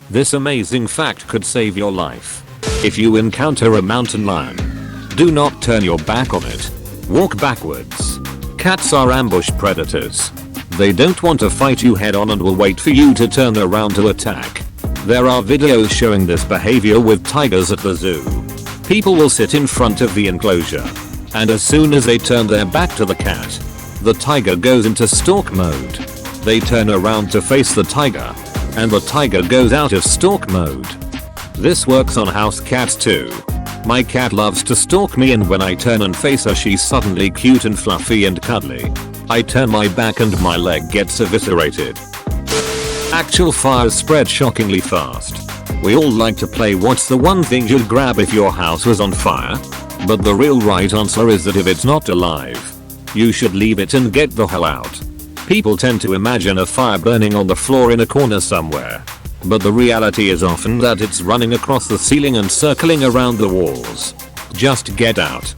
This amazing fact could save your life. If you encounter a mountain lion, do not turn your back on it. Walk backwards. Cats are ambush predators. They don't want to fight you head on and will wait for you to turn around to attack. There are videos showing this behavior with tigers at the zoo. People will sit in front of the enclosure, and as soon as they turn their back to the cat, the tiger goes into stalk mode. They turn around to face the tiger, and the tiger goes out of stalk mode. This works on house cats too. My cat loves to stalk me, and when I turn and face her, she's suddenly cute and fluffy and cuddly. I turn my back and my leg gets eviscerated. Actual fires spread shockingly fast. We all like to play what's the one thing you'd grab if your house was on fire? But the real right answer is that if it's not alive, you should leave it and get the hell out. People tend to imagine a fire burning on the floor in a corner somewhere, but the reality is often that it's running across the ceiling and circling around the walls. Just get out.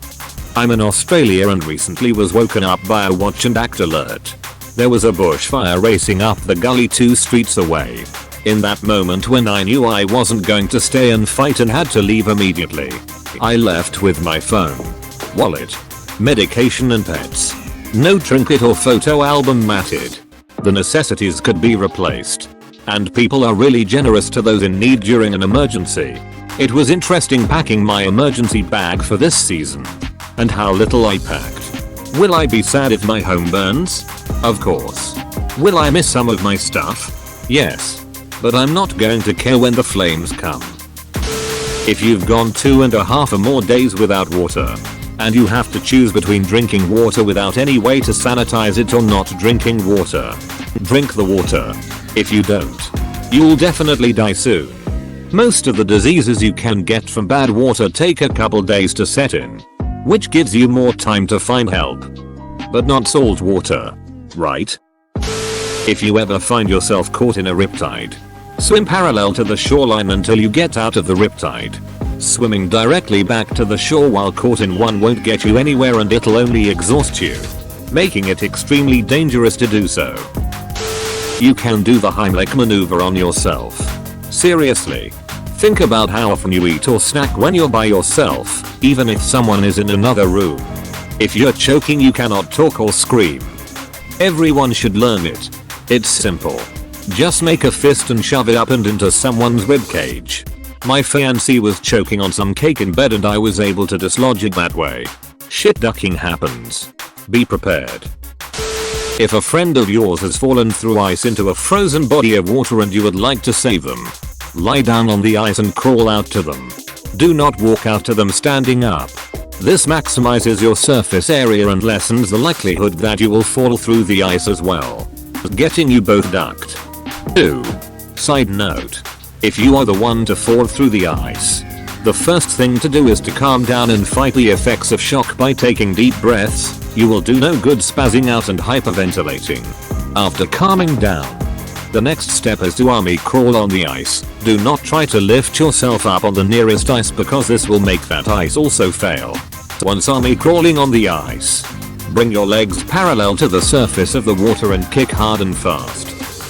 I'm in Australia and recently was woken up by a watch and act alert. There was a bushfire racing up the gully 2 streets away. In that moment when I knew I wasn't going to stay and fight and had to leave immediately, I left with my phone, wallet, medication and pets. No trinket or photo album mattered. The necessities could be replaced. And people are really generous to those in need during an emergency. It was interesting packing my emergency bag for this season. And how little I packed. Will I be sad if my home burns? Of course. Will I miss some of my stuff? Yes. But I'm not going to care when the flames come. If you've gone 2.5 or more days without water, and you have to choose between drinking water without any way to sanitize it or not drinking water, drink the water. If you don't, you'll definitely die soon. Most of the diseases you can get from bad water take a couple days to set in, which gives you more time to find help. But not salt water, right? If you ever find yourself caught in a riptide, swim parallel to the shoreline until you get out of the riptide. Swimming directly back to the shore while caught in one won't get you anywhere and it'll only exhaust you, making it extremely dangerous to do so. You can do the Heimlich maneuver on yourself. Seriously. Think about how often you eat or snack when you're by yourself, even if someone is in another room. If you're choking, you cannot talk or scream. Everyone should learn it. It's simple. Just make a fist and shove it up and into someone's ribcage. My fiancée was choking on some cake in bed and I was able to dislodge it that way. Shit ducking happens. Be prepared. If a friend of yours has fallen through ice into a frozen body of water and you would like to save them, lie down on the ice and crawl out to them. Do not walk out to them standing up. This maximizes your surface area and lessens the likelihood that you will fall through the ice as well, getting you both ducked. 2. Side note. If you are the one to fall through the ice, the first thing to do is to calm down and fight the effects of shock by taking deep breaths. You will do no good spazzing out and hyperventilating. After calming down, the next step is to army crawl on the ice. Do not try to lift yourself up on the nearest ice because this will make that ice also fail. Once army crawling on the ice, bring your legs parallel to the surface of the water and kick hard and fast,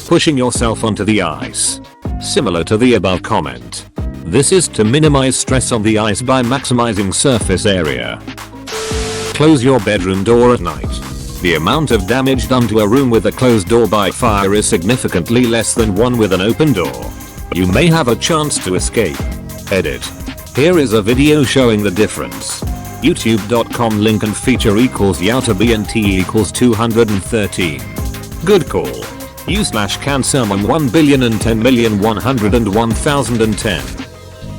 pushing yourself onto the ice. Similar to the above comment. This is to minimize stress on the ice by maximizing surface area. Close your bedroom door at night. The amount of damage done to a room with a closed door by fire is significantly less than one with an open door. You may have a chance to escape. Edit. Here is a video showing the difference. YouTube.com link and feature equals YAUTABNT equals 213. Good call. U/cancermom 1,010,101,010.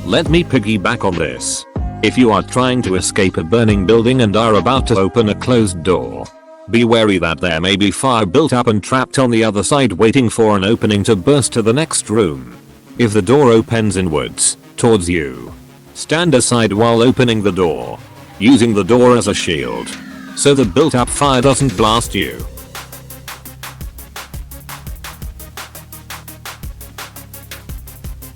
Let me piggyback on this. If you are trying to escape a burning building and are about to open a closed door, be wary that there may be fire built up and trapped on the other side waiting for an opening to burst to the next room. If the door opens inwards, towards you, stand aside while opening the door, using the door as a shield, so the built up fire doesn't blast you.